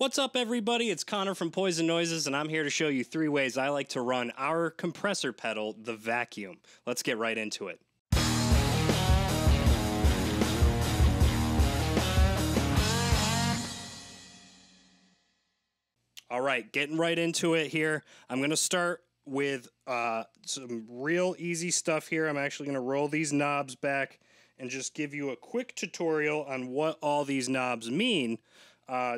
What's up, everybody? It's Connor from Poison Noises, and I'm here to show you 3 ways I like to run our compressor pedal, the vacuum. Let's get right into it. All right, getting right into it here. I'm going to start with some real easy stuff here. I'm actually going to roll these knobs back and just give you a quick tutorial on what all these knobs mean.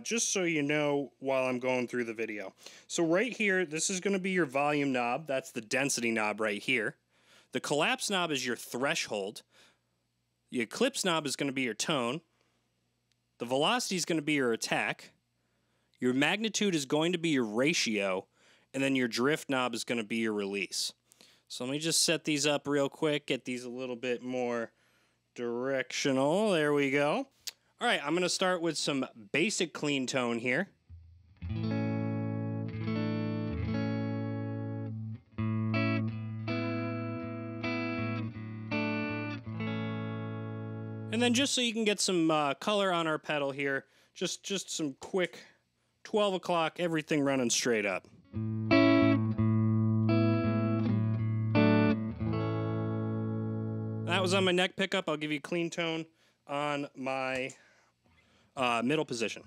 Just so you know while I'm going through the video. So right here, this is going to be your volume knob. That's the density knob right here. The collapse knob is your threshold. The eclipse knob is going to be your tone. The velocity is going to be your attack. Your magnitude is going to be your ratio. And then your drift knob is going to be your release. So let me just set these up real quick, get these a little bit more directional. There we go. All right, I'm going to start with some basic clean tone here. And then just so you can get some color on our pedal here, just some quick 12 o'clock, everything running straight up. That was on my neck pickup. I'll give you a clean tone on my middle position.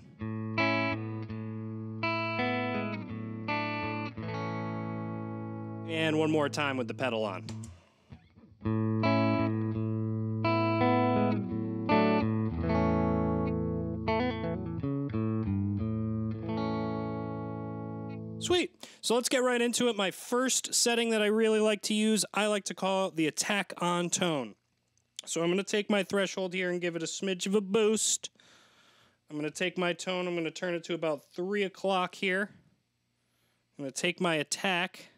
And one more time with the pedal on. Sweet. So let's get right into it. My first setting that I really like to use, I like to call the attack on tone. So I'm going to take my threshold here and give it a smidge of a boost. I'm going to take my tone, I'm going to turn it to about 3 o'clock here. I'm going to take my attack,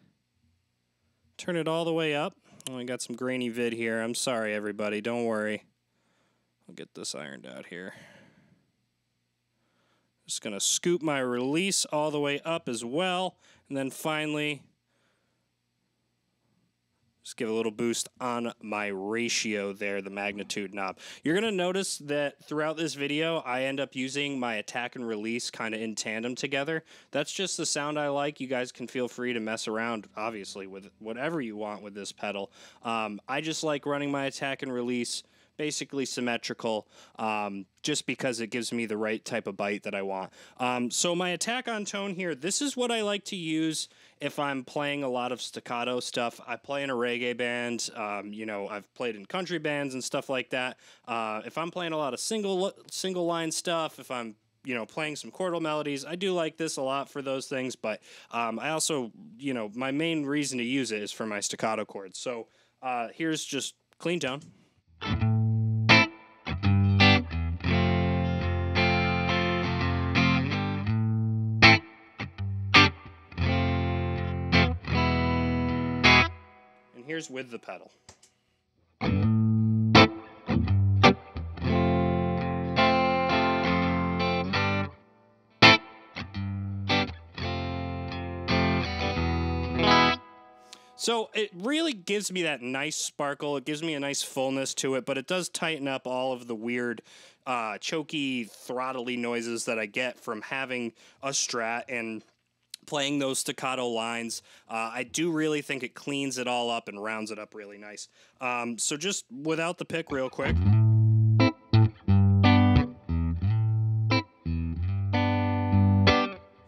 turn it all the way up. Oh, I got some grainy vid here. I'm sorry, everybody. Don't worry. I'll get this ironed out here. Just going to scoop my release all the way up as well. And then finally, just give a little boost on my ratio there, the magnitude knob. You're going to notice that throughout this video, I end up using my attack and release kind of in tandem together. That's just the sound I like. You guys can feel free to mess around, obviously, with whatever you want with this pedal. I just like running my attack and release basically symmetrical, just because it gives me the right type of bite that I want. So my attack on tone here, this is what I like to use if I'm playing a lot of staccato stuff. I play in a reggae band, you know, I've played in country bands and stuff like that. If I'm playing a lot of single line stuff, if I'm playing some chordal melodies, I do like this a lot for those things, but I also, my main reason to use it is for my staccato chords. So here's just clean tone. Here's with the pedal. So it really gives me that nice sparkle. It gives me a nice fullness to it, but it does tighten up all of the weird choky, throttly noises that I get from having a Strat and playing those staccato lines. I do really think it cleans it all up and rounds it up really nice. So just without the pick real quick.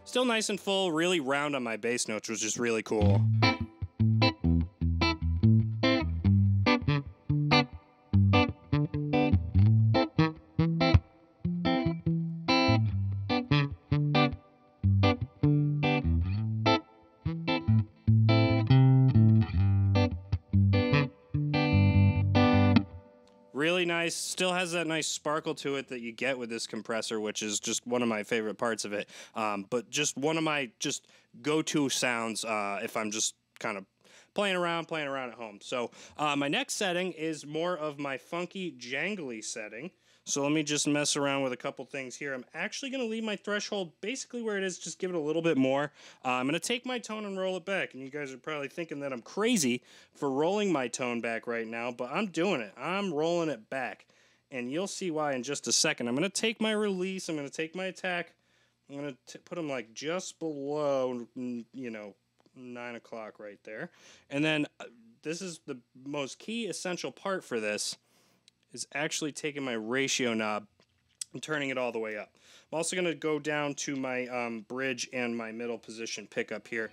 Still nice and full, really round on my bass notes, which is really cool. Really nice, still has that nice sparkle to it that you get with this compressor, which is just one of my favorite parts of it. But just one of my go-to sounds if I'm just kind of playing around at home. So my next setting is more of my funky, jangly setting. So let me just mess around with a couple things here. I'm actually going to leave my threshold basically where it is, just give it a little bit more. I'm going to take my tone and roll it back. And you guys are probably thinking that I'm crazy for rolling my tone back right now, but I'm doing it. I'm rolling it back. And you'll see why in just a second. I'm going to take my release. I'm going to take my attack. I'm going to put them like just below, 9 o'clock right there. And then this is the most key essential part for this, is actually taking my ratio knob and turning it all the way up. I'm also going to go down to my bridge and my middle position pickup here,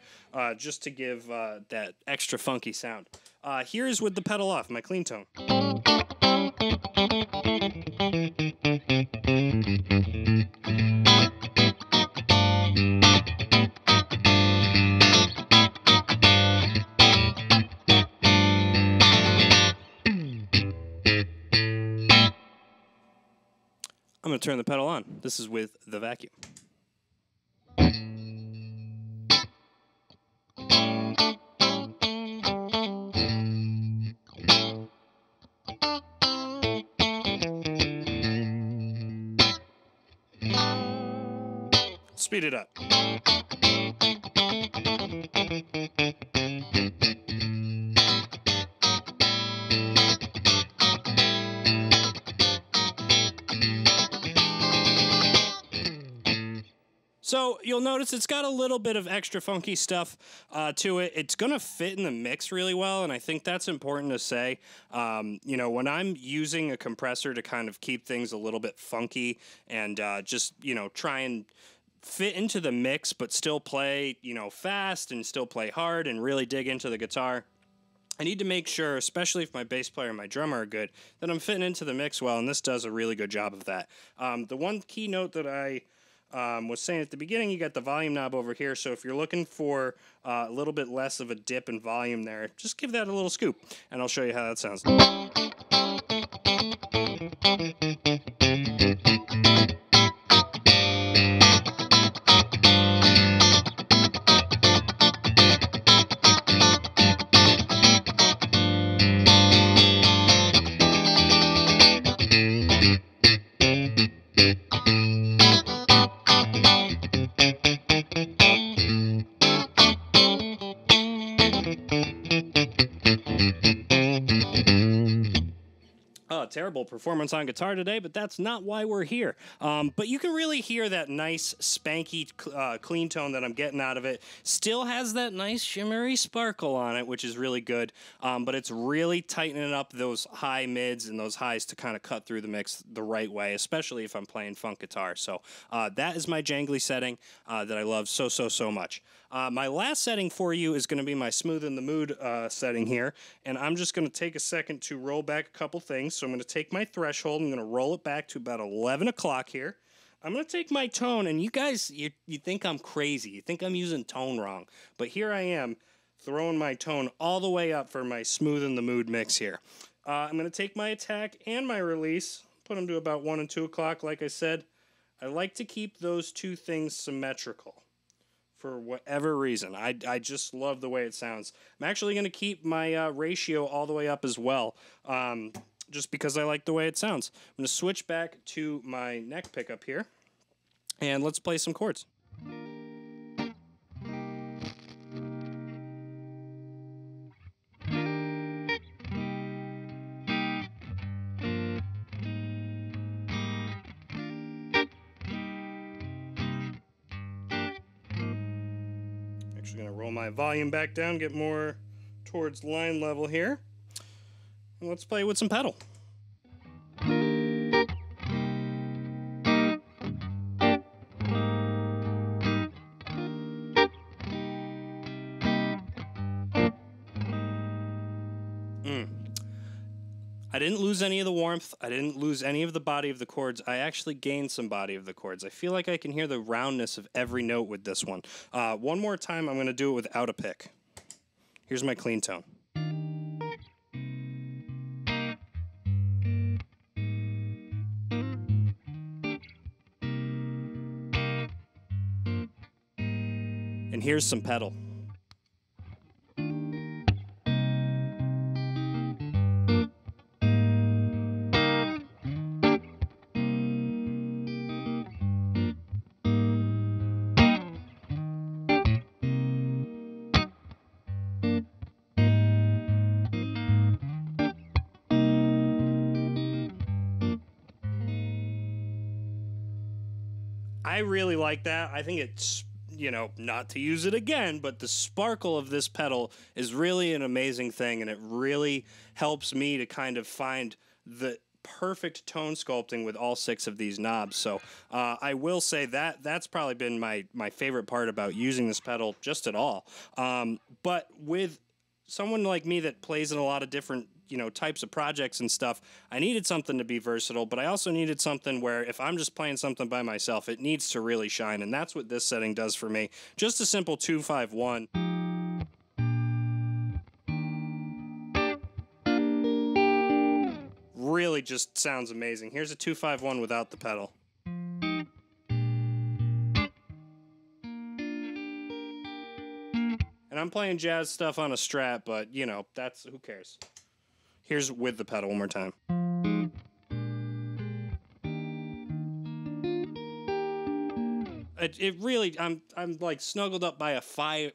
just to give that extra funky sound. Here's with the pedal off, my clean tone. I'm going to turn the pedal on. This is with the vacuum. Speed it up. So you'll notice it's got a little bit of extra funky stuff to it. It's going to fit in the mix really well, and I think that's important to say. When I'm using a compressor to kind of keep things a little bit funky and just, try and fit into the mix but still play, fast and still play hard and really dig into the guitar, I need to make sure, especially if my bass player and my drummer are good, that I'm fitting into the mix well, and this does a really good job of that. The one key note that I was saying at the beginning, you got the volume knob over here, so if you're looking for a little bit less of a dip in volume there, just give that a little scoop, and I'll show you how that sounds. Terrible performance on guitar today, but that's not why we're here. But you can really hear that nice, spanky, clean tone that I'm getting out of it. Still has that nice shimmery sparkle on it, which is really good, but it's really tightening up those high mids and those highs to kind of cut through the mix the right way, especially if I'm playing funk guitar. So that is my jangly setting that I love so much. My last setting for you is going to be my Smooth in the Mood setting here, and I'm just going to take a second to roll back a couple things. So I'm going to take my threshold, I'm going to roll it back to about 11 o'clock here. I'm going to take my tone, and you guys, you think I'm crazy. You think I'm using tone wrong, but here I am throwing my tone all the way up for my Smooth in the Mood mix here. I'm going to take my attack and my release, put them to about 1 and 2 o'clock, like I said. I like to keep those two things symmetrical. For whatever reason. I just love the way it sounds. I'm actually going to keep my ratio all the way up as well, just because I like the way it sounds. I'm going to switch back to my neck pickup here, and let's play some chords. Actually going to roll my volume back down, get more towards line level here. And let's play with some pedal. I didn't lose any of the warmth. I didn't lose any of the body of the chords. I actually gained some body of the chords. I feel like I can hear the roundness of every note with this one. One more time, I'm going to do it without a pick. Here's my clean tone. And here's some pedal. I I really like that. I think it's, you know, not to use it again, but the sparkle of this pedal is really an amazing thing, and it really helps me to kind of find the perfect tone sculpting with all 6 of these knobs. So I will say that that's probably been my favorite part about using this pedal just at all. But with someone like me that plays in a lot of different, you know, types of projects and stuff, I needed something to be versatile, but I also needed something where if I'm just playing something by myself, it needs to really shine, and that's what this setting does for me. Just a simple 2-5-1. Really just sounds amazing. Here's a 2-5-1 without the pedal. And I'm playing jazz stuff on a Strat, but, you know, that's, who cares? Here's with the pedal one more time. It really, I'm like snuggled up by a fire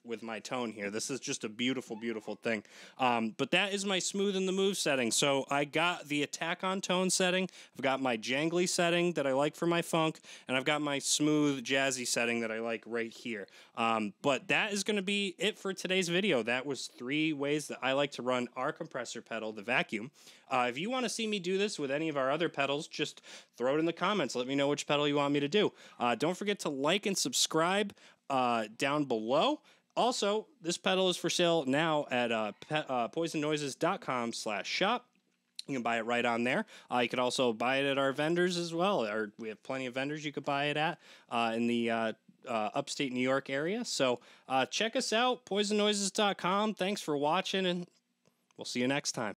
with my tone here. This is just a beautiful, beautiful thing. But that is my smooth in the move setting. So I got the attack on tone setting. I've got my jangly setting that I like for my funk, and I've got my smooth jazzy setting that I like right here. But that is going to be it for today's video. That was 3 ways that I like to run our compressor pedal, the vacuum. If you want to see me do this with any of our other pedals, just throw it in the comments. Let me know which pedal you want me to do. Don't forget to like and subscribe down below. Also, this pedal is for sale now at poisonnoises.com/shop. You can buy it right on there. You could also buy it at our vendors as well. We have plenty of vendors you could buy it at in the upstate New York area. So check us out, poisonnoises.com. Thanks for watching, and we'll see you next time.